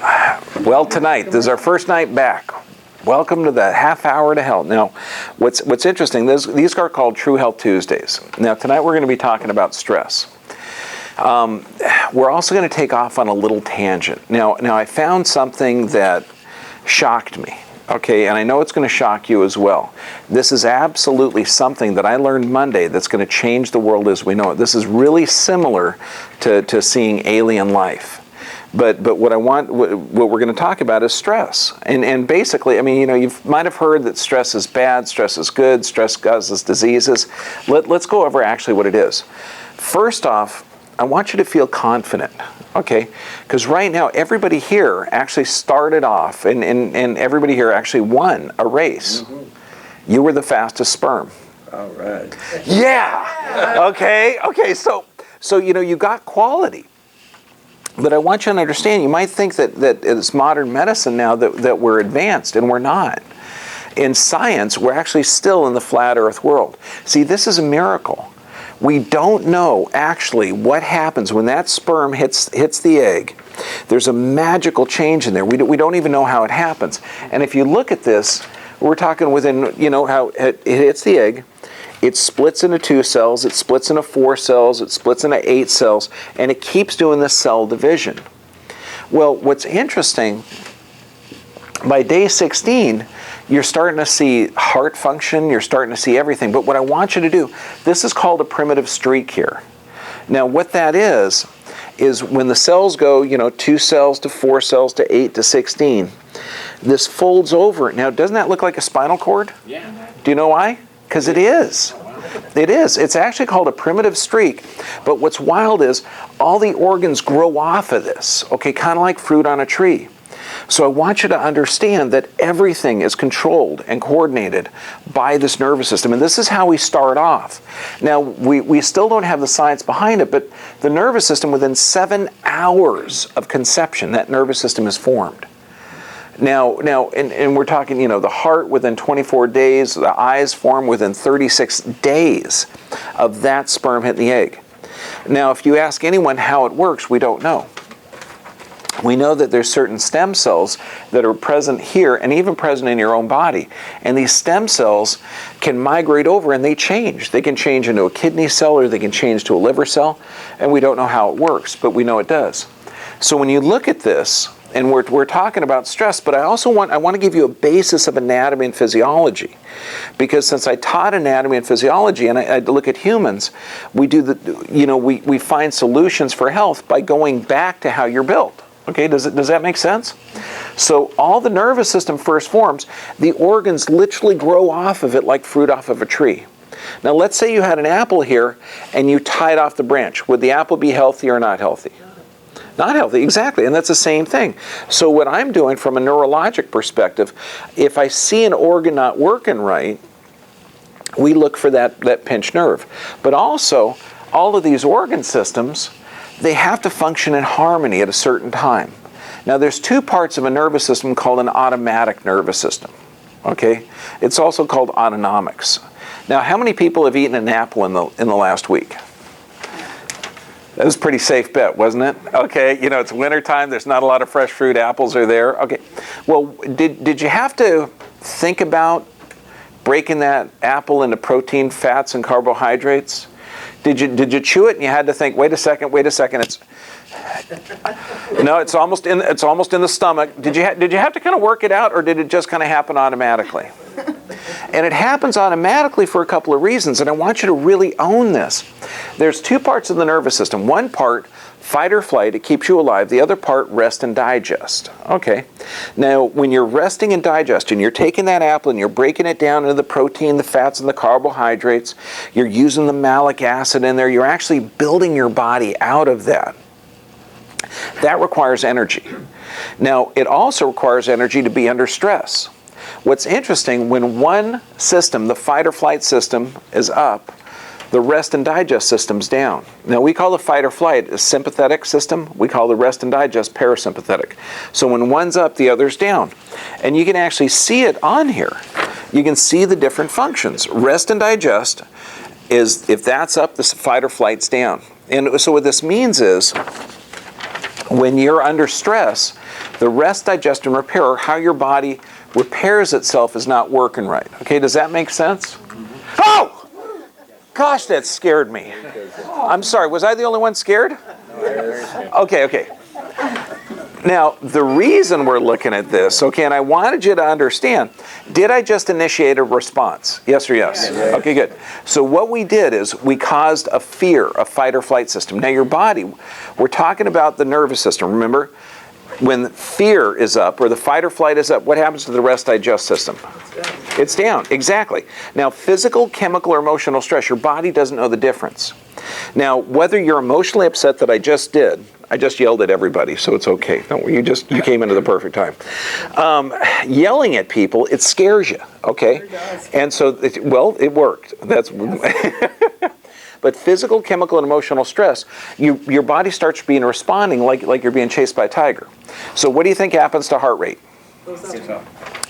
Well, tonight, this is our first night back. Welcome to the half hour to health. Now, what's interesting, these are called True Health Tuesdays. Now, tonight we're going to be talking about stress. We're also going to take off on a little tangent. Now I found something that shocked me. Okay, and I know it's going to shock you as well. This is absolutely something that I learned Monday that's going to change the world as we know it. This is really similar to seeing alien life. But what we're going to talk about is stress. And basically, I mean, you know, you might have heard that stress is bad, stress is good, stress causes diseases. Let's go over actually what it is. First off, I want you to feel confident, okay? Because right now, everybody here actually started off, and everybody here actually won a race. Mm-hmm. You were the fastest sperm. All right. Yeah! Okay, so you know, you got quality. But I want you to understand, you might think that it's modern medicine now that we're advanced, and we're not. In science, we're actually still in the flat earth world. See, this is a miracle. We don't know actually what happens when that sperm hits the egg. There's a magical change in there. We don't even know how it happens. And if you look at this, we're talking within, you know, how it hits the egg, it splits into 2 cells, it splits into 4 cells, it splits into 8 cells, and it keeps doing this cell division. Well, what's interesting, by day 16, you're starting to see heart function, you're starting to see everything. But what I want you to do, this is called a primitive streak here. Now what that is when the cells go, you know, 2 cells to 4 cells to 8 to 16, this folds over. Now doesn't that look like a spinal cord? Yeah. Do you know why? Because it is. It is. It's actually called a primitive streak. But what's wild is all the organs grow off of this, okay, kind of like fruit on a tree. So I want you to understand that everything is controlled and coordinated by this nervous system. And this is how we start off. Now, we still don't have the science behind it, but the nervous system, within 7 hours of conception, that nervous system is formed. Now, and we're talking, you know, the heart within 24 days, the eyes form within 36 days of that sperm hitting the egg. Now, if you ask anyone how it works, we don't know. We know that there's certain stem cells that are present here and even present in your own body. And these stem cells can migrate over and they change. They can change into a kidney cell or they can change to a liver cell. And we don't know how it works, but we know it does. So when you look at this, and we're talking about stress, but I want to give you a basis of anatomy and physiology. Because since I taught anatomy and physiology and I look at humans, we find solutions for health by going back to how you're built. Okay, does that make sense? So all the nervous system first forms, the organs literally grow off of it like fruit off of a tree. Now let's say you had an apple here and you tied off the branch. Would the apple be healthy or not healthy? Not healthy, exactly, and that's the same thing. So what I'm doing from a neurologic perspective, if I see an organ not working right, we look for that pinched nerve. But also, all of these organ systems, they have to function in harmony at a certain time. Now there's 2 parts of a nervous system called an automatic nervous system, okay? It's also called autonomics. Now how many people have eaten an apple in the last week? That was a pretty safe bet, wasn't it? Okay, you know, it's winter time, there's not a lot of fresh fruit, apples are there. Okay, well, did you have to think about breaking that apple into protein, fats, and carbohydrates? Did you chew it and you had to think, wait a second, it's almost in the stomach. Did you have to kind of work it out, or did it just kind of happen automatically? And it happens automatically for a couple of reasons, and I want you to really own this. There's 2 parts of the nervous system. One part, fight or flight, it keeps you alive. The other part, rest and digest. Okay. Now, when you're resting and digesting, you're taking that apple and you're breaking it down into the protein, the fats, and the carbohydrates. You're using the malic acid in there. You're actually building your body out of that. That requires energy. Now, it also requires energy to be under stress. What's interesting, when one system, the fight or flight system, is up, the rest and digest system's down. Now we call the fight or flight a sympathetic system. We call the rest and digest parasympathetic. So when one's up, the other's down. And you can actually see it on here. You can see the different functions. Rest and digest is, if that's up, the fight or flight's down. And so what this means is, When you're under stress, the rest, digest, and repair, or how your body repairs itself, is not working right. Okay, does that make sense? Oh! Gosh, that scared me. I'm sorry, was I the only one scared? Okay. Now, the reason we're looking at this, okay, and I wanted you to understand, did I just initiate a response? Yes or yes? Okay, good. So what we did is we caused a fear, a fight or flight system. Now your body, we're talking about the nervous system, remember? When fear is up, or the fight or flight is up, what happens to the rest digest system? It's down, exactly. Now, physical, chemical, or emotional stress, your body doesn't know the difference. Now, whether you're emotionally upset that I just yelled at everybody, so it's okay. Don't worry, you came into the perfect time. Yelling at people, it scares you, okay? And so, it worked. That's. But physical, chemical, and emotional stress, your body starts responding like you're being chased by a tiger. So what do you think happens to heart rate?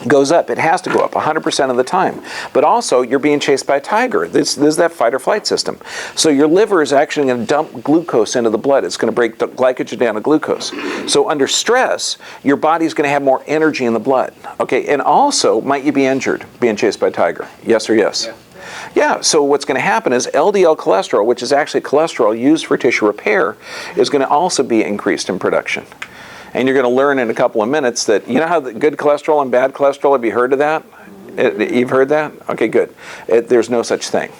Goes up. It has to go up 100% of the time. But also, you're being chased by a tiger. This is that fight or flight system. So your liver is actually going to dump glucose into the blood. It's going to break the glycogen down to glucose. So under stress, your body's going to have more energy in the blood. Okay, and also, might you be injured being chased by a tiger? Yes or yes? Yeah, so what's going to happen is LDL cholesterol, which is actually cholesterol used for tissue repair, is going to also be increased in production. And you're going to learn in a couple of minutes that, you know how the good cholesterol and bad cholesterol, have you heard of that? You've heard that? Okay, good. There's no such thing.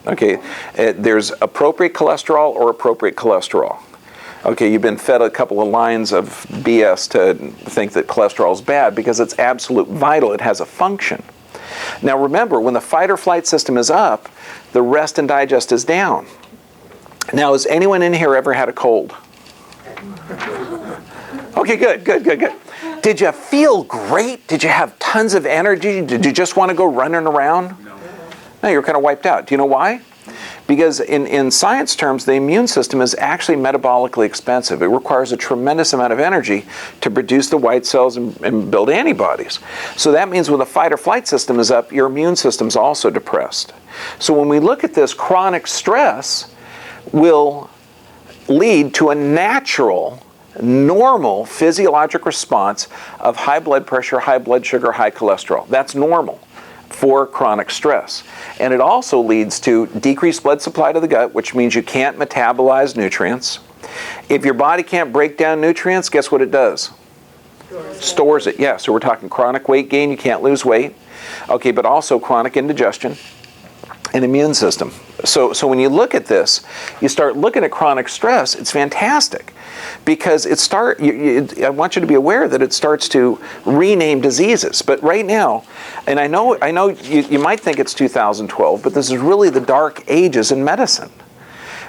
Okay, there's appropriate cholesterol or appropriate cholesterol. Okay, you've been fed a couple of lines of BS to think that cholesterol is bad because it's absolute vital. It has a function. Now remember, when the fight or flight system is up, the rest and digest is down. Now, has anyone in here ever had a cold? Okay, good. Did you feel great? Did you have tons of energy? Did you just want to go running around? No, you're kind of wiped out. Do you know why? Because in science terms, the immune system is actually metabolically expensive. It requires a tremendous amount of energy to produce the white cells and build antibodies. So that means when the fight or flight system is up, your immune system is also depressed. So when we look at this, chronic stress will lead to a natural, normal physiologic response of high blood pressure, high blood sugar, high cholesterol. That's normal for chronic stress. And it also leads to decreased blood supply to the gut, which means you can't metabolize nutrients. If your body can't break down nutrients, guess what it does? Stores it. Yeah, so we're talking chronic weight gain, you can't lose weight. Okay, but also chronic indigestion and immune system. So when you look at this, you start looking at chronic stress, it's fantastic. Because I want you to be aware that it starts to rename diseases. But right now, and I know you might think it's 2012, but this is really the dark ages in medicine.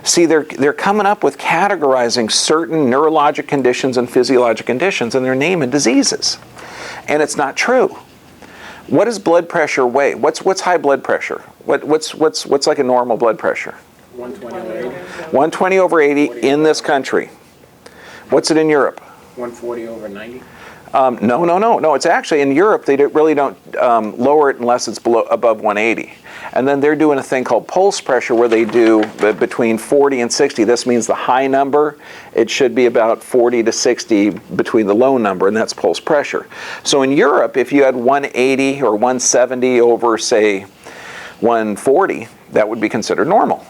See, they're coming up with categorizing certain neurologic conditions and physiologic conditions, and they're naming diseases. And it's not true. What does blood pressure weigh? What's high blood pressure? What's like a normal blood pressure? 120 over 80. 120 over 80 in this country. What's it in Europe? 140 over 90. No. It's actually in Europe. They really don't lower it unless it's above 180. And then they're doing a thing called pulse pressure where they do between 40 and 60. This means the high number, it should be about 40 to 60 between the low number, and that's pulse pressure. So in Europe, if you had 180 or 170 over, say, 140, that would be considered normal.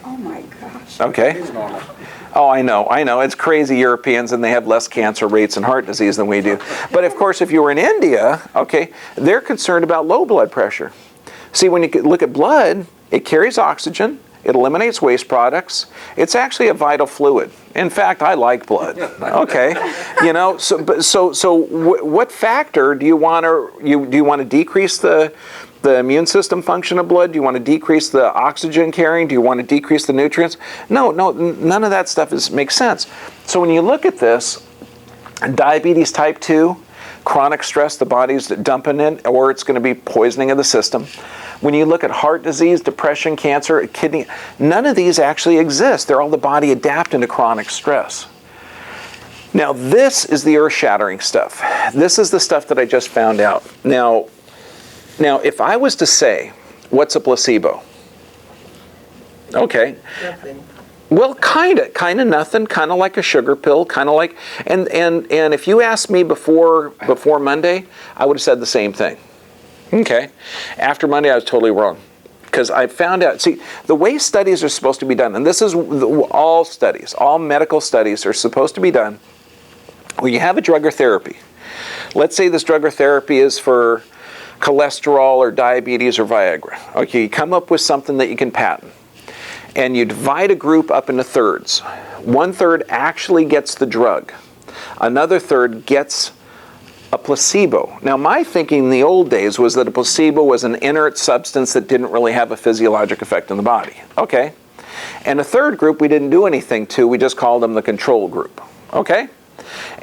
Oh my gosh. Okay? It's normal. Oh, I know. It's crazy Europeans, and they have less cancer rates and heart disease than we do. But of course, if you were in India, okay, they're concerned about low blood pressure. See, when you look at blood, it carries oxygen, it eliminates waste products. It's actually a vital fluid. In fact, I like blood. Okay, so what factor do you want to decrease the immune system function of blood? Do you want to decrease the oxygen carrying? Do you want to decrease the nutrients? No, none of that stuff makes sense. So when you look at this, diabetes type 2, chronic stress, the body's dumping in, or it's going to be poisoning of the system. When you look at heart disease, depression, cancer, kidney, none of these actually exist. They're all the body adapting to chronic stress. Now, this is the earth-shattering stuff. This is the stuff that I just found out. Now, if I was to say, what's a placebo? Okay. Nothing. Well, kind of nothing, kind of like a sugar pill, kind of like, and if you asked me before Monday, I would have said the same thing. Okay. After Monday, I was totally wrong. Because I found out, see, the way studies are supposed to be done, and this is all studies, all medical studies are supposed to be done when you have a drug or therapy. Let's say this drug or therapy is for cholesterol or diabetes or Viagra. Okay, you come up with something that you can patent. And you divide a group up into thirds. 1/3 actually gets the drug. Another third gets a placebo. Now, my thinking in the old days was that a placebo was an inert substance that didn't really have a physiologic effect in the body. Okay. And a third group we didn't do anything to. We just called them the control group. Okay.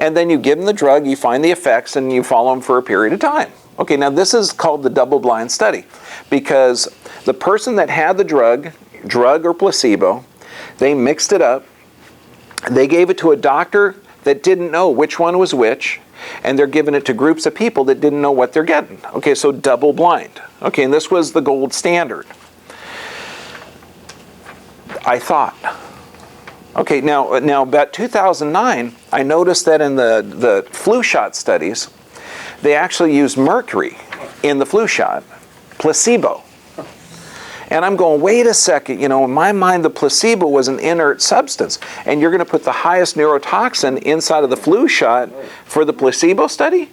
And then you give them the drug, you find the effects, and you follow them for a period of time. Okay, now this is called the double-blind study because the person that had the drug or placebo, they mixed it up, they gave it to a doctor that didn't know which one was which, and they're giving it to groups of people that didn't know what they're getting. Okay, so double blind. Okay, and this was the gold standard, I thought. Okay, now about 2009, I noticed that in the flu shot studies, they actually used mercury in the flu shot, placebo. And I'm going, wait a second, in my mind, the placebo was an inert substance. And you're going to put the highest neurotoxin inside of the flu shot for the placebo study?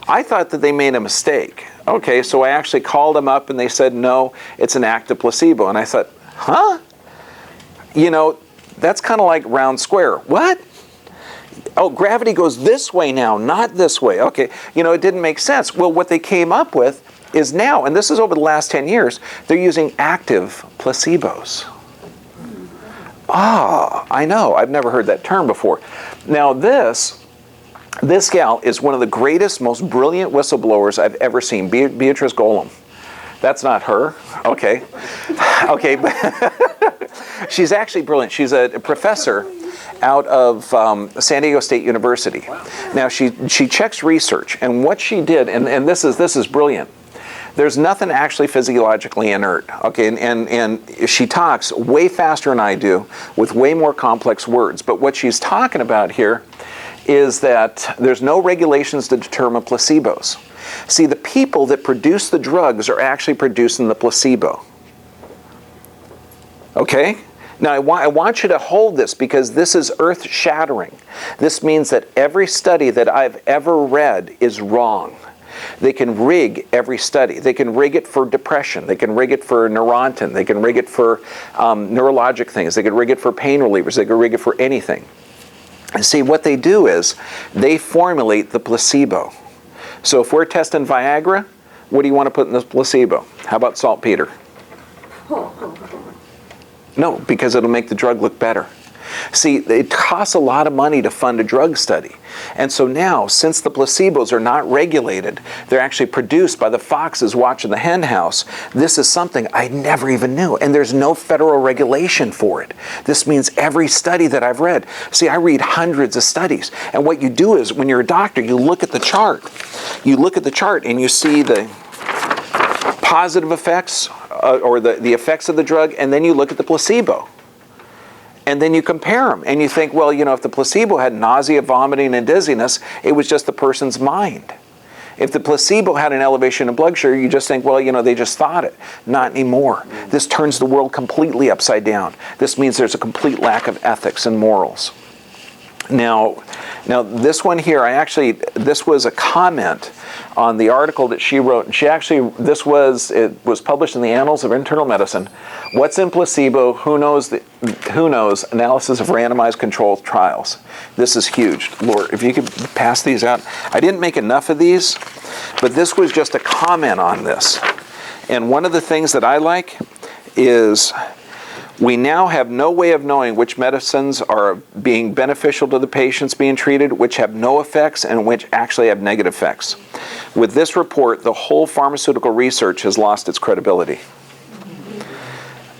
I thought that they made a mistake. Okay, so I actually called them up and they said, no, it's an active placebo. And I thought, huh? That's kind of like round square. What? Oh, gravity goes this way now, not this way. Okay, it didn't make sense. Well, what they came up with is now, and this is over the last 10 years, they're using active placebos. Ah, I know, I've never heard that term before. Now this gal is one of the greatest, most brilliant whistleblowers I've ever seen, Beatrice Golem. That's not her, okay. Okay, but she's actually brilliant. She's a professor out of San Diego State University. Now she checks research, and what she did, and this is brilliant. There's nothing actually physiologically inert, okay, and she talks way faster than I do with way more complex words, but what she's talking about here is that there's no regulations to determine placebos. See, the people that produce the drugs are actually producing the placebo. Okay? Now, I want you to hold this because this is earth-shattering. This means that every study that I've ever read is wrong. They can rig every study. They can rig it for depression. They can rig it for Neurontin. They can rig it for neurologic things. They can rig it for pain relievers. They can rig it for anything. And see, what they do is they formulate the placebo. So if we're testing Viagra, what do you want to put in the placebo? How about saltpeter? No, because it'll make the drug look better. See, it costs a lot of money to fund a drug study. And so now, since the placebos are not regulated, they're actually produced by the foxes watching the hen house, this is something I never even knew. And there's no federal regulation for it. This means every study that I've read. See, I read hundreds of studies. And what you do is, when you're a doctor, you look at the chart. You look at the chart and you see the positive effects or the effects of the drug, and then you look at the placebo. And then you compare them, and you think, well, if the placebo had nausea, vomiting, and dizziness, it was just the person's mind. If the placebo had an elevation in blood sugar, you just think, well, they just thought it. Not anymore. This turns the world completely upside down. This means there's a complete lack of ethics and morals. Now this one here, this was a comment on the article that she wrote, and it was published in the Annals of Internal Medicine. What's in placebo? Who knows? Analysis of randomized controlled trials. This is huge. Lord, if you could pass these out. I didn't make enough of these, but this was just a comment on this. And one of the things that I like is we now have no way of knowing which medicines are being beneficial to the patients being treated, which have no effects, and which actually have negative effects. With this report, the whole pharmaceutical research has lost its credibility.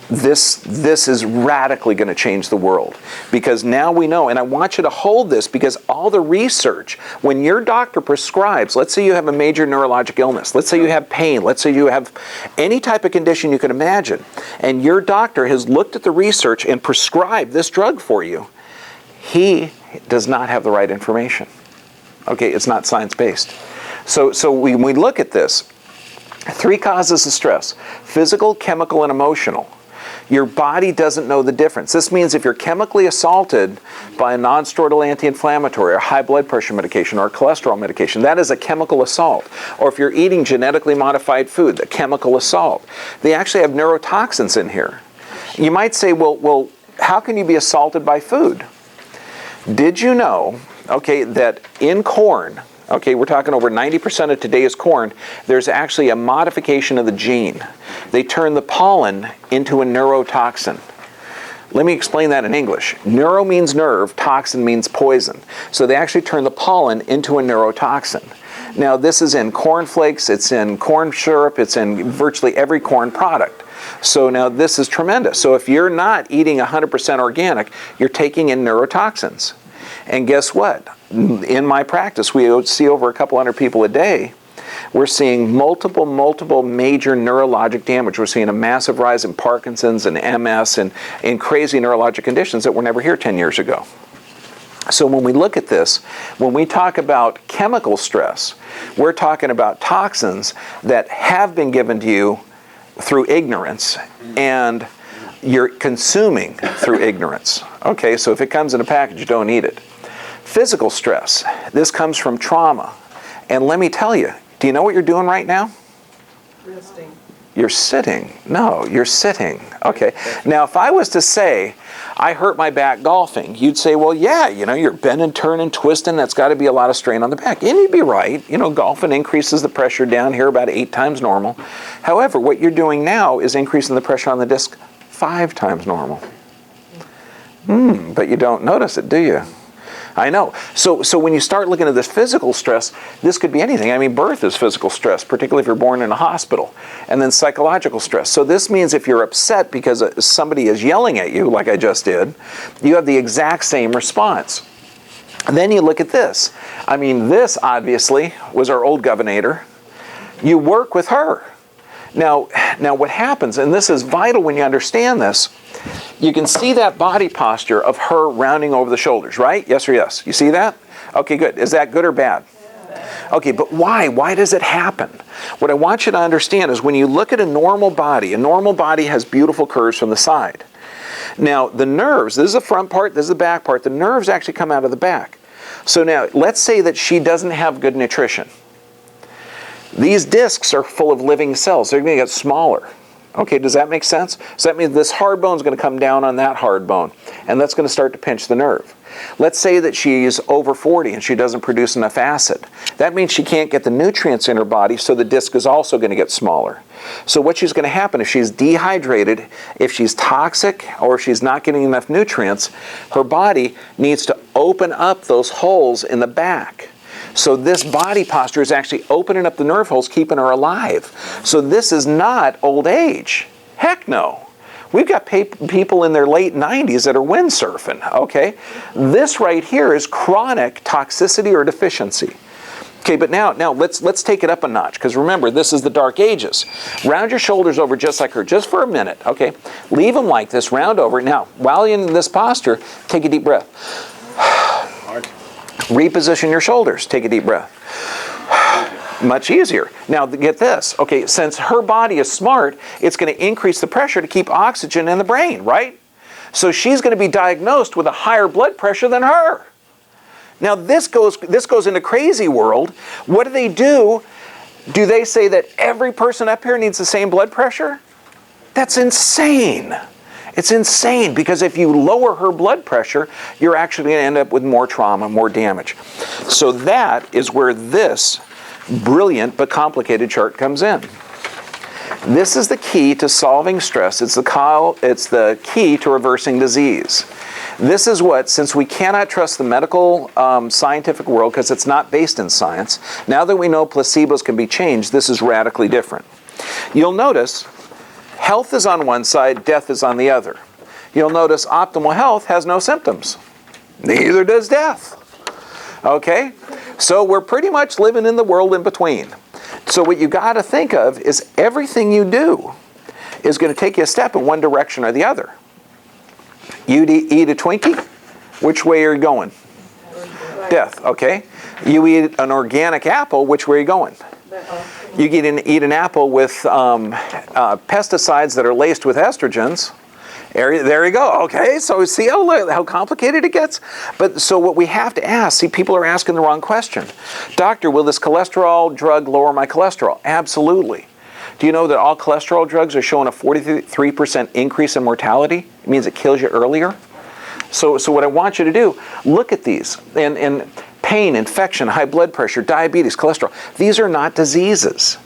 This is radically going to change the world, because now we know, and I want you to hold this, because all the research, when your doctor prescribes, let's say you have a major neurologic illness, let's say you have pain, let's say you have any type of condition you can imagine, and your doctor has looked at the research and prescribed this drug for you, he does not have the right information. Okay, it's not science-based. So when we look at this, 3 causes of stress: physical, chemical, and emotional. Your body doesn't know the difference. This means if you're chemically assaulted by a non-steroidal anti-inflammatory or high blood pressure medication or cholesterol medication, that is a chemical assault. Or if you're eating genetically modified food, the chemical assault. They actually have neurotoxins in here. You might say, well, how can you be assaulted by food? Did you know, okay, that in corn, okay, we're talking over 90% of today's corn, there's actually a modification of the gene. They turn the pollen into a neurotoxin. Let me explain that in English. Neuro means nerve, toxin means poison. So they actually turn the pollen into a neurotoxin. Now this is in corn flakes, it's in corn syrup, it's in virtually every corn product. So now this is tremendous. So if you're not eating 100% organic, you're taking in neurotoxins. And guess what? In my practice, we see over a couple hundred people a day. We're seeing multiple major neurologic damage. We're seeing a massive rise in Parkinson's and MS and in crazy neurologic conditions that were never here 10 years ago. So when we look at this, when we talk about chemical stress, we're talking about toxins that have been given to you through ignorance, and you're consuming through ignorance. Okay, so if it comes in a package, don't eat it. Physical stress, this comes from trauma. And let me tell you, do you know what you're doing right now? Resting. You're sitting. No, you're sitting. Okay. Now, if I was to say, I hurt my back golfing, you'd say, well, yeah, you know, you're bending, turning, twisting, that's got to be a lot of strain on the back. And you'd be right. You know, golfing increases the pressure down here about 8 times normal. However, what you're doing now is increasing the pressure on the disc 5 times normal. But you don't notice it, do you? I know. So when you start looking at this physical stress, this could be anything. I mean, birth is physical stress, particularly if you're born in a hospital. And then psychological stress. So this means if you're upset because somebody is yelling at you, like I just did, you have the exact same response. And then you look at this. I mean, this obviously was our old governor. You work with her. Now what happens, and this is vital when you understand this, you can see that body posture of her rounding over the shoulders, right? Yes or yes? You see that? Okay, good. Is that good or bad? Okay, but why? Why does it happen? What I want you to understand is when you look at a normal body has beautiful curves from the side. Now, the nerves, this is the front part, this is the back part, the nerves actually come out of the back. So now, let's say that she doesn't have good nutrition. These discs are full of living cells. They're going to get smaller. Okay, does that make sense? So that means this hard bone is going to come down on that hard bone, and that's going to start to pinch the nerve. Let's say that she's over 40 and she doesn't produce enough acid. That means she can't get the nutrients in her body, so the disc is also going to get smaller. So what's going to happen if she's dehydrated, if she's toxic, or if she's not getting enough nutrients, her body needs to open up those holes in the back. So this body posture is actually opening up the nerve holes, keeping her alive. So this is not old age. Heck no. We've got people in their late 90s that are windsurfing, okay? This right here is chronic toxicity or deficiency. Okay, but now let's take it up a notch, because remember, this is the dark ages. Round your shoulders over just like her, just for a minute, okay? Leave them like this, round over. Now, while you're in this posture, take a deep breath. Reposition your shoulders. Take a deep breath. Much easier. Now get this. Okay, since her body is smart, it's going to increase the pressure to keep oxygen in the brain, right? So she's going to be diagnosed with a higher blood pressure than her. Now this goes into crazy world. What do? Do they say that every person up here needs the same blood pressure? That's insane. It's insane, because if you lower her blood pressure, you're actually going to end up with more trauma, more damage. So that is where this brilliant but complicated chart comes in. This is the key to solving stress. It's the key to reversing disease. This is what, since we cannot trust the medical scientific world because it's not based in science, now that we know placebos can be changed, this is radically different. You'll notice Health is on one side, death is on the other. You'll notice optimal health has no symptoms. Neither does death. Okay? So we're pretty much living in the world in between. So what you got to think of is everything you do is going to take you a step in one direction or the other. You eat a Twinkie, which way are you going? Death, okay? You eat an organic apple, which way are you going? You eat an apple with pesticides that are laced with estrogens. There you go. Okay, so see how complicated it gets? But so what we have to ask, see, people are asking the wrong question. Doctor, will this cholesterol drug lower my cholesterol? Absolutely. Do you know that all cholesterol drugs are showing a 43% increase in mortality? It means it kills you earlier. So what I want you to do, look at these. And pain, infection, high blood pressure, diabetes, cholesterol. These are not diseases.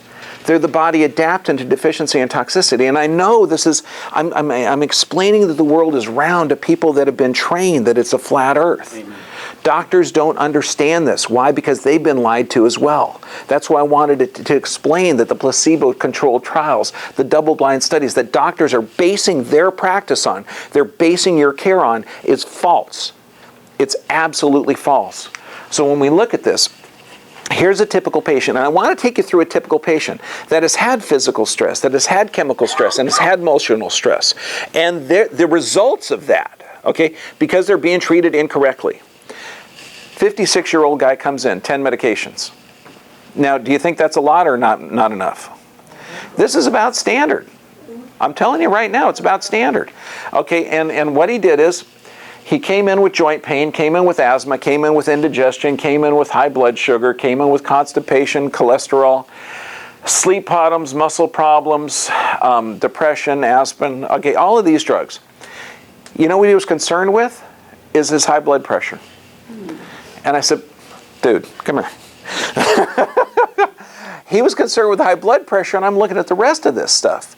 They're the body adapting to deficiency and toxicity. And I know this is, I'm explaining that the world is round to people that have been trained that it's a flat earth. Amen. Doctors don't understand this. Why? Because they've been lied to as well. That's why I wanted to explain that the placebo-controlled trials, the double-blind studies that doctors are basing their practice on, they're basing your care on, is false. It's absolutely false. So when we look at this, here's a typical patient, and I want to take you through a typical patient that has had physical stress, that has had chemical stress, and has had emotional stress. And the results of that, okay, because they're being treated incorrectly. 56-year-old guy comes in, 10 medications. Now, do you think that's a lot or not enough? This is about standard. I'm telling you right now, it's about standard. Okay, and what he did is, he came in with joint pain, came in with asthma, came in with indigestion, came in with high blood sugar, came in with constipation, cholesterol, sleep problems, muscle problems, depression, aspirin, okay, all of these drugs. You know what he was concerned with? Is his high blood pressure. And I said, dude, come here. He was concerned with high blood pressure, and I'm looking at the rest of this stuff.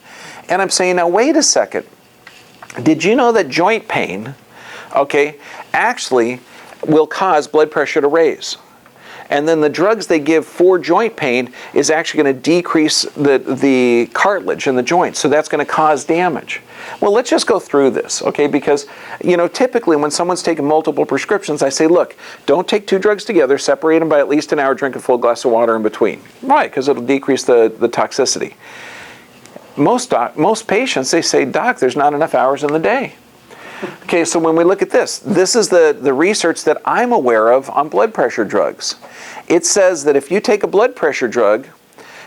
And I'm saying, now wait a second. Did you know that joint pain, okay, actually will cause blood pressure to raise? And then the drugs they give for joint pain is actually going to decrease the cartilage in the joint. So that's going to cause damage. Well, let's just go through this, okay? Because, you know, typically when someone's taking multiple prescriptions, I say, look, don't take two drugs together, separate them by at least an hour, drink a full glass of water in between. Why? Because it'll decrease the toxicity. Most patients, they say, doc, there's not enough hours in the day. Okay, so when we look at this is the research that I'm aware of on blood pressure drugs. It says that if you take a blood pressure drug,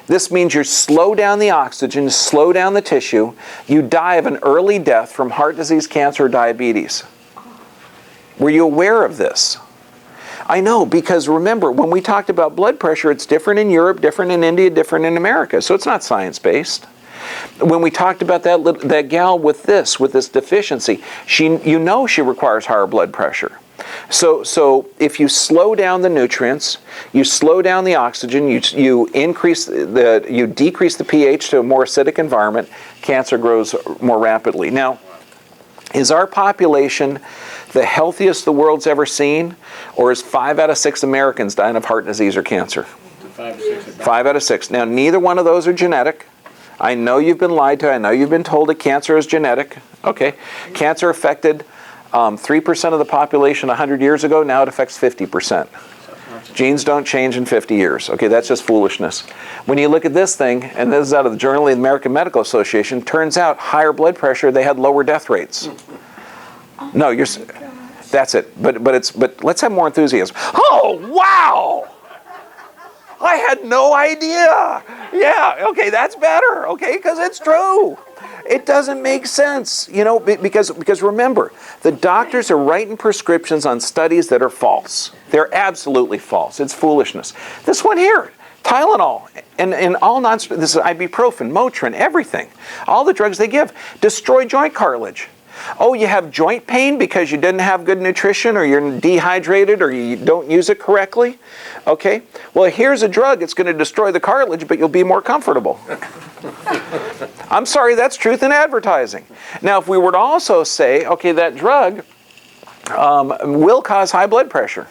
this means you slow down the oxygen, slow down the tissue, you die of an early death from heart disease, cancer, or diabetes. Were you aware of this? I know, because remember, when we talked about blood pressure, it's different in Europe, different in India, different in America, so it's not science-based. When we talked about that gal with this deficiency, she requires higher blood pressure. So if you slow down the nutrients, you slow down the oxygen, you decrease the pH to a more acidic environment, cancer grows more rapidly. Now, is our population the healthiest the world's ever seen, or is 5 out of 6 Americans dying of heart disease or cancer? 5 out of 6. Now, neither one of those are genetic. I know you've been lied to. I know you've been told that cancer is genetic. Okay. Cancer affected 3% of the population 100 years ago. Now it affects 50%. Genes don't change in 50 years. Okay, that's just foolishness. When you look at this thing, and this is out of the Journal of the American Medical Association, turns out higher blood pressure, they had lower death rates. No, that's it. But let's have more enthusiasm. Oh, wow! I had no idea. Yeah, okay, that's better, okay, because it's true. It doesn't make sense, you know, because remember, the doctors are writing prescriptions on studies that are false. They're absolutely false. It's foolishness. This one here, Tylenol, and all this is ibuprofen, Motrin, everything. All the drugs they give destroy joint cartilage. Oh, you have joint pain because you didn't have good nutrition, or you're dehydrated, or you don't use it correctly? Okay, well, here's a drug that's going to destroy the cartilage, but you'll be more comfortable. I'm sorry, that's truth in advertising. Now, if we were to also say, okay, that drug will cause high blood pressure.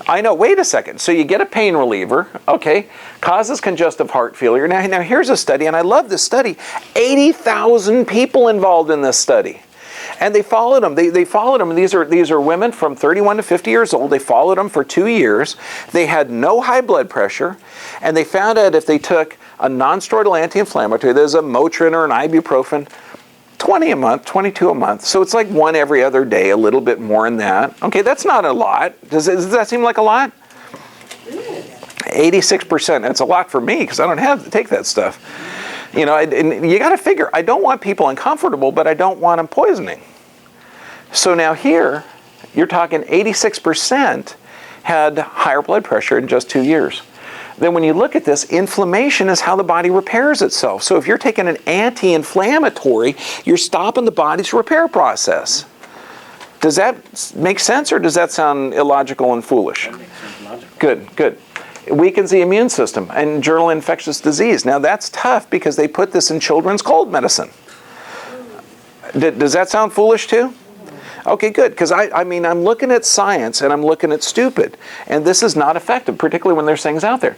I know, wait a second. So you get a pain reliever, okay, causes congestive heart failure. Now here's a study, and I love this study. 80,000 people involved in this study. And they followed them. They followed them. These are women from 31 to 50 years old. They followed them for 2 years. They had no high blood pressure. And they found out if they took a non-steroidal anti-inflammatory, there's a Motrin or an ibuprofen, 20 a month, 22 a month. So it's like one every other day, a little bit more than that. Okay, that's not a lot. Does that seem like a lot? 86%. That's a lot for me because I don't have to take that stuff. You know, and you got to figure, I don't want people uncomfortable, but I don't want them poisoning. So now here, you're talking 86% had higher blood pressure in just 2 years. Then when you look at this, inflammation is how the body repairs itself. So if you're taking an anti-inflammatory, you're stopping the body's repair process. Does that make sense, or does that sound illogical and foolish? That makes sense logical. Good, good. It weakens the immune system and journal infectious disease. Now that's tough because they put this in children's cold medicine. Does that sound foolish too? Okay, good, because I mean, I'm looking at science and I'm looking at stupid. And this is not effective, particularly when there's things out there.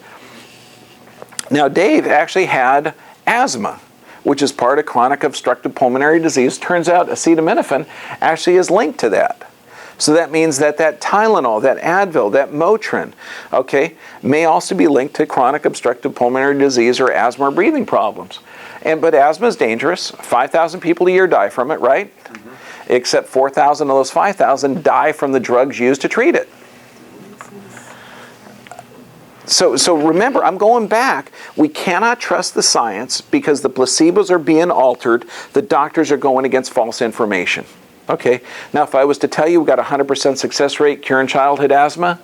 Now, Dave actually had asthma, which is part of chronic obstructive pulmonary disease. Turns out acetaminophen actually is linked to that. So that means that Tylenol, that Advil, that Motrin, okay, may also be linked to chronic obstructive pulmonary disease or asthma or breathing problems. But asthma is dangerous. 5,000 people a year die from it, right? Mm-hmm. Except 4,000 of those 5,000 die from the drugs used to treat it. So remember, I'm going back. We cannot trust the science because the placebos are being altered. The doctors are going against false information. Okay, now if I was to tell you we got a 100% success rate curing childhood asthma,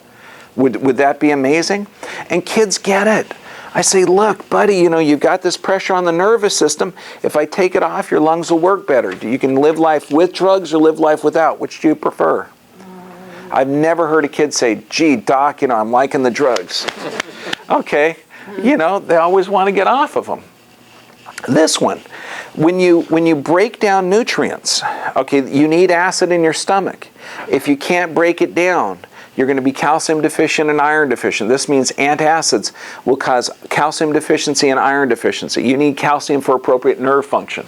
would that be amazing? And kids get it. I say, look, buddy, you know, you've got this pressure on the nervous system. If I take it off, your lungs will work better. You can live life with drugs or live life without. Which do you prefer? I've never heard a kid say, gee, doc, you know, I'm liking the drugs. Okay, you know, they always want to get off of them. This one, when you break down nutrients, okay, you need acid in your stomach. If you can't break it down, you're going to be calcium deficient and iron deficient. This means antacids will cause calcium deficiency and iron deficiency. You need calcium for appropriate nerve function.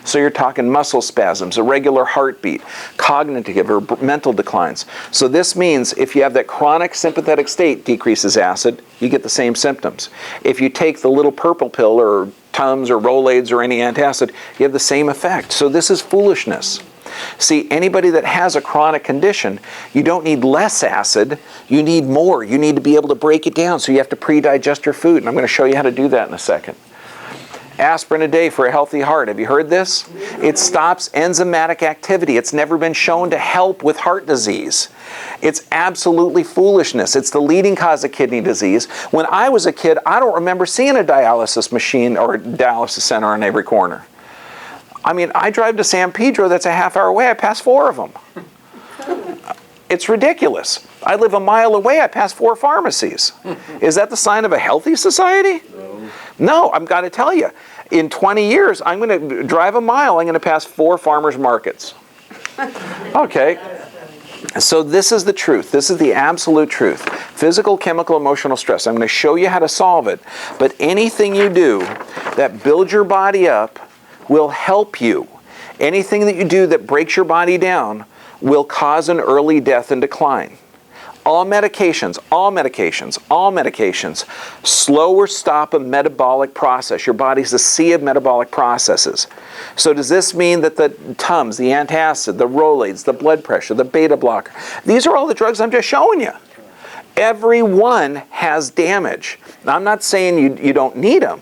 So you're talking muscle spasms, irregular heartbeat, cognitive or mental declines. So this means if you have that chronic sympathetic state decreases acid, you get the same symptoms. If you take the little purple pill or Tums or Rolaids or any antacid, you have the same effect. So this is foolishness. See, anybody that has a chronic condition, you don't need less acid, you need more. You need to be able to break it down, so you have to pre-digest your food. And I'm going to show you how to do that in a second. Aspirin a day for a healthy heart. Have you heard this? It stops enzymatic activity. It's never been shown to help with heart disease. It's absolutely foolishness. It's the leading cause of kidney disease. When I was a kid, I don't remember seeing a dialysis machine or dialysis center on every corner. I mean, I drive to San Pedro, that's a half-hour away. I pass 4 of them. It's ridiculous. I live a mile away, I pass 4 pharmacies. Is that the sign of a healthy society? No, I've got to tell you, in 20 years, I'm going to drive a mile, I'm going to pass 4 farmers markets. Okay, so this is the truth. This is the absolute truth. Physical, chemical, emotional stress. I'm going to show you how to solve it. But anything you do that builds your body up will help you. Anything that you do that breaks your body down will cause an early death and decline. All medications slow or stop a metabolic process. Your body's a sea of metabolic processes. So does this mean that the Tums, the antacid, the Rolaids, the blood pressure, the beta blocker, these are all the drugs I'm just showing you. Every one has damage. Now, I'm not saying you don't need them.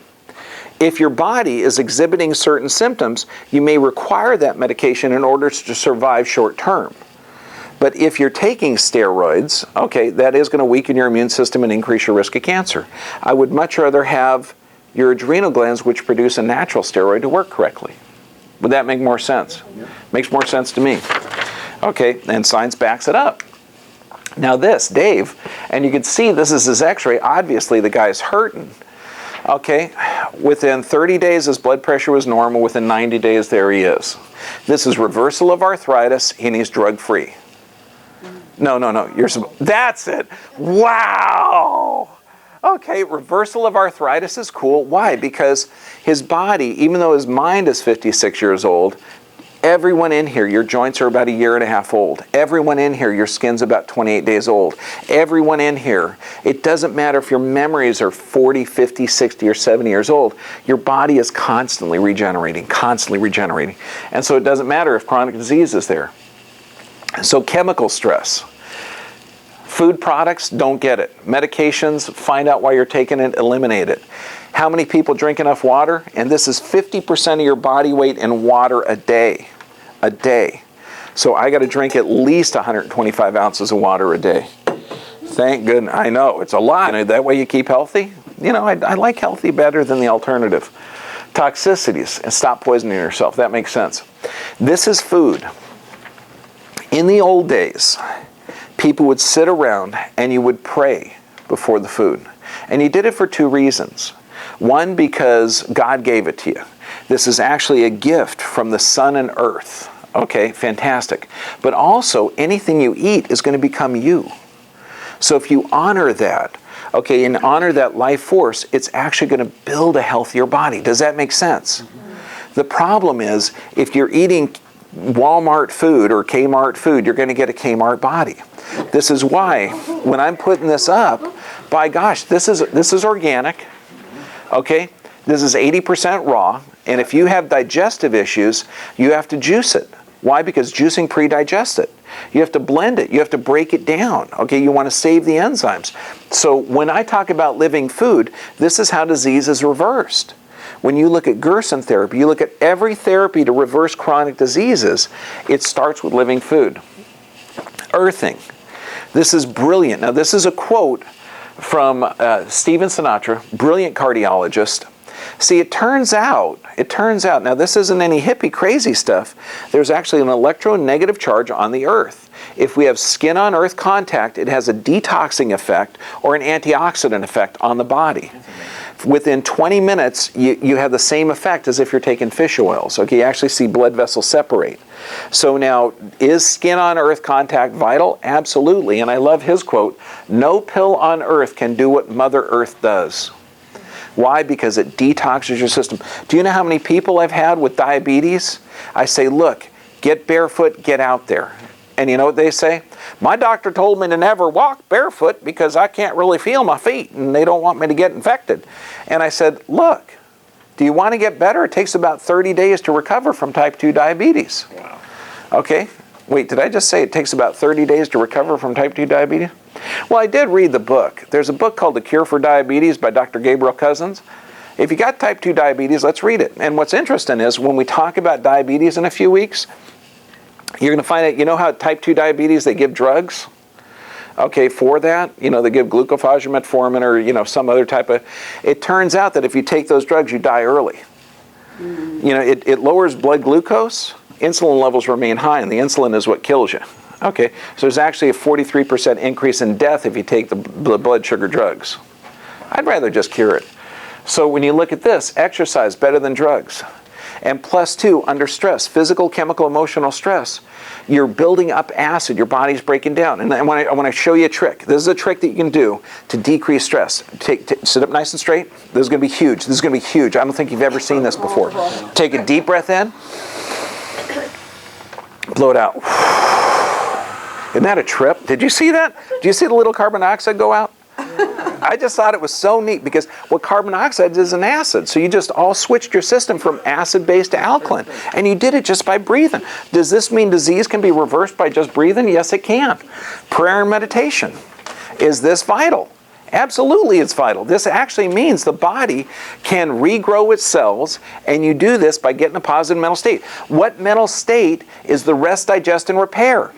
If your body is exhibiting certain symptoms, you may require that medication in order to survive short term. But if you're taking steroids, okay, that is going to weaken your immune system and increase your risk of cancer. I would much rather have your adrenal glands, which produce a natural steroid, to work correctly. Would that make more sense? Yeah. Makes more sense to me. Okay, and science backs it up. Now this, Dave, and you can see this is his x-ray. Obviously the guy's hurting. Okay, within 30 days his blood pressure was normal. Within 90 days there he is. This is reversal of arthritis and he's drug-free. No. That's it. Wow. Okay, reversal of arthritis is cool. Why? Because his body, even though his mind is 56 years old, everyone in here, your joints are about a year and a half old. Everyone in here, your skin's about 28 days old. Everyone in here, it doesn't matter if your memories are 40, 50, 60, or 70 years old. Your body is constantly regenerating. And so it doesn't matter if chronic disease is there. So chemical stress. Food products, don't get it. Medications, find out why you're taking it, eliminate it. How many people drink enough water? And this is 50% of your body weight in water a day. A day. So I got to drink at least 125 ounces of water a day. Thank goodness. I know, it's a lot. That way you keep healthy. You know, I like healthy better than the alternative. Toxicities, and stop poisoning yourself. That makes sense. This is food. In the old days, people would sit around and you would pray before the food. And you did it for two reasons. One, because God gave it to you. This is actually a gift from the sun and earth. Okay, fantastic. But also, anything you eat is going to become you. So if you honor that, okay, and honor that life force, it's actually going to build a healthier body. Does that make sense? Mm-hmm. The problem is, if you're eating Walmart food or Kmart food, you're going to get a Kmart body. This is why, when I'm putting this up, by gosh, this is organic, okay? This is 80% raw, and if you have digestive issues, you have to juice it. Why? Because juicing pre-digests it. You have to blend it. You have to break it down. Okay, you want to save the enzymes. So when I talk about living food, this is how disease is reversed. When you look at Gerson therapy, you look at every therapy to reverse chronic diseases, it starts with living food. Earthing. This is brilliant. Now this is a quote from Stephen Sinatra, brilliant cardiologist. See, it turns out, now this isn't any hippie crazy stuff, there's actually an electronegative charge on the earth. If we have skin on earth contact, it has a detoxing effect or an antioxidant effect on the body. Within 20 minutes, you have the same effect as if you're taking fish oils. Okay, you actually see blood vessels separate. So now, is skin on earth contact vital? Absolutely. And I love his quote, "No pill on earth can do what Mother Earth does." Why? Because it detoxes your system. Do you know how many people I've had with diabetes? I say, look, get barefoot, get out there. And you know what they say? My doctor told me to never walk barefoot because I can't really feel my feet and they don't want me to get infected. And I said, look, do you want to get better? It takes about 30 days to recover from type 2 diabetes. Wow. Okay. Wait, did I just say it takes about 30 days to recover from type 2 diabetes? Well, I did read the book. There's a book called The Cure for Diabetes by Dr. Gabriel Cousins. If you got type 2 diabetes, let's read it. And what's interesting is when we talk about diabetes in a few weeks, you're going to find out, you know how type 2 diabetes, they give drugs? Okay, for that, you know, they give glucophage or metformin or, you know, some other type of, it turns out that if you take those drugs, you die early. You know, it lowers blood glucose, insulin levels remain high, and the insulin is what kills you. Okay, so there's actually a 43% increase in death if you take the blood sugar drugs. I'd rather just cure it. So when you look at this, exercise better than drugs. And plus two, under stress, physical, chemical, emotional stress, you're building up acid, your body's breaking down. And I want to show you a trick. This is a trick that you can do to decrease stress. Sit up nice and straight. This is going to be huge. This is going to be huge. I don't think you've ever seen this before. Take a deep breath in. Blow it out. Isn't that a trip? Did you see that? Did you see the little carbon dioxide go out? I just thought it was so neat because what carbon dioxide is an acid. So you just all switched your system from acid-based to alkaline. And you did it just by breathing. Does this mean disease can be reversed by just breathing? Yes, it can. Prayer and meditation. Is this vital? Absolutely it's vital. This actually means the body can regrow its cells, and you do this by getting a positive mental state. What mental state is the rest, digest, and repair?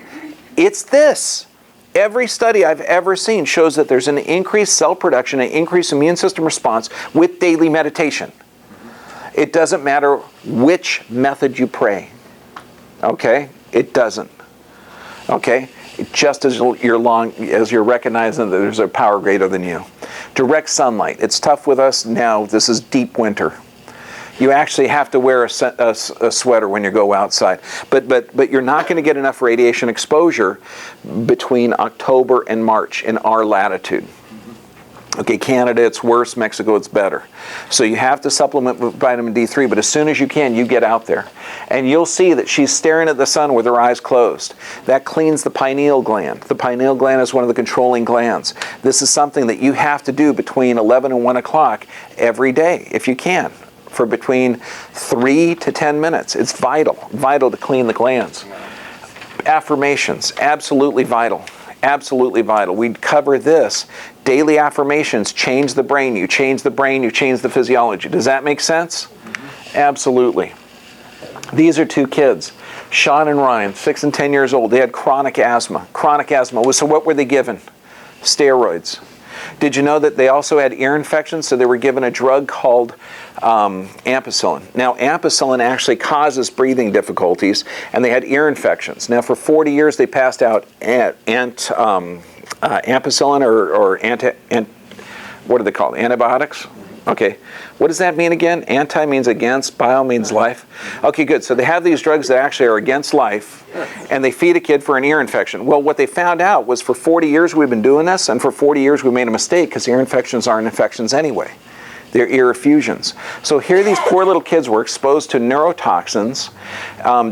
It's this. Every study I've ever seen shows that there's an increased cell production, an increased immune system response with daily meditation. It doesn't matter which method you pray. Okay? It doesn't. Okay? Just as you're recognizing that there's a power greater than you. Direct sunlight. It's tough with us now. This is deep winter. You actually have to wear a sweater when you go outside. But you're not going to get enough radiation exposure between October and March in our latitude. Okay, Canada, it's worse. Mexico, it's better. So you have to supplement with vitamin D3, but as soon as you can, you get out there. And you'll see that she's staring at the sun with her eyes closed. That cleans the pineal gland. The pineal gland is one of the controlling glands. This is something that you have to do between 11 and 1 o'clock every day, if you can, for between 3 to 10 minutes. It's vital to clean the glands. Affirmations, absolutely vital. Absolutely vital. We cover this. Daily affirmations change the brain. You change the brain, you change the physiology. Does that make sense? Mm-hmm. Absolutely. These are 2 kids, Sean and Ryan, 6 and 10 years old. They had chronic asthma. Chronic asthma. So what were they given? Steroids. Did you know that they also had ear infections? So they were given a drug called ampicillin. Now, ampicillin actually causes breathing difficulties, and they had ear infections. Now, for 40 years, they passed out ampicillin or what are they called? Antibiotics? Okay. What does that mean again? Anti means against, bio means life. Okay, good. So they have these drugs that actually are against life, and they feed a kid for an ear infection. Well, what they found out was for 40 years we've been doing this, and for 40 years we made a mistake because ear infections aren't infections anyway. They're ear effusions. So here these poor little kids were exposed to neurotoxins,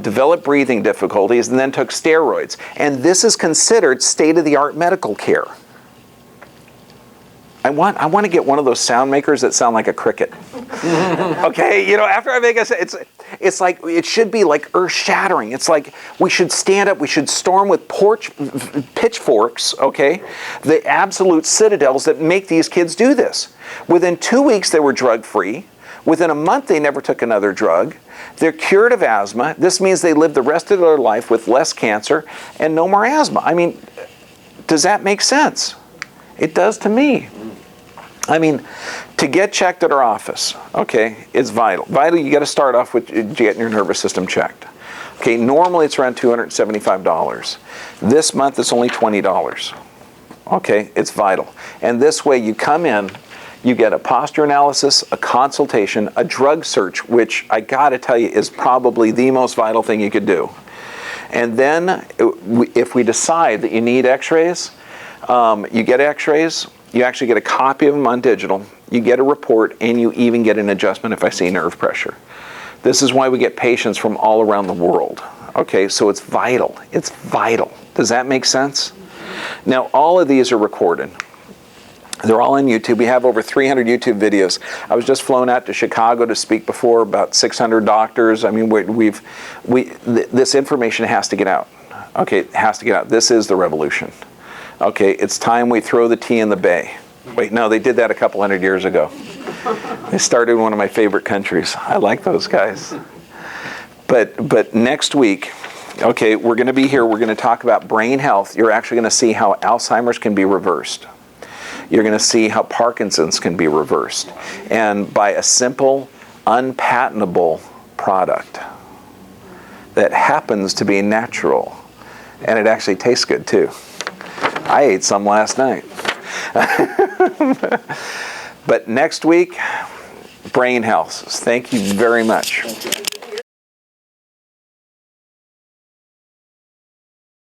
developed breathing difficulties, and then took steroids. And this is considered state-of-the-art medical care. I want to get one of those sound makers that sound like a cricket. Okay, you know, after I make it's like, it should be like earth-shattering. It's like we should stand up, we should storm with pitchforks, okay, the absolute citadels that make these kids do this. Within 2 weeks, they were drug-free. Within a month, they never took another drug. They're cured of asthma. This means they live the rest of their life with less cancer and no more asthma. I mean, does that make sense? It does to me. I mean, to get checked at our office, okay, is vital. Vital, you got to start off with getting your nervous system checked. Okay, normally it's around $275. This month it's only $20. Okay, it's vital. And this way you come in, you get a posture analysis, a consultation, a drug search, which I got to tell you is probably the most vital thing you could do. And then if we decide that you need x-rays, you get x-rays. You actually get a copy of them on digital, you get a report, and you even get an adjustment if I see nerve pressure. This is why we get patients from all around the world. Okay, so it's vital. It's vital. Does that make sense? Now, all of these are recorded. They're all on YouTube. We have over 300 YouTube videos. I was just flown out to Chicago to speak before about 600 doctors. I mean, this information has to get out. Okay, it has to get out. This is the revolution. Okay, it's time we throw the tea in the bay. Wait, no, they did that a couple hundred years ago. They started in one of my favorite countries. I like those guys. But next week, okay, we're going to be here. We're going to talk about brain health. You're actually going to see how Alzheimer's can be reversed. You're going to see how Parkinson's can be reversed. And by a simple, unpatentable product that happens to be natural. And it actually tastes good, too. I ate some last night. But next week, brain health. Thank you very much.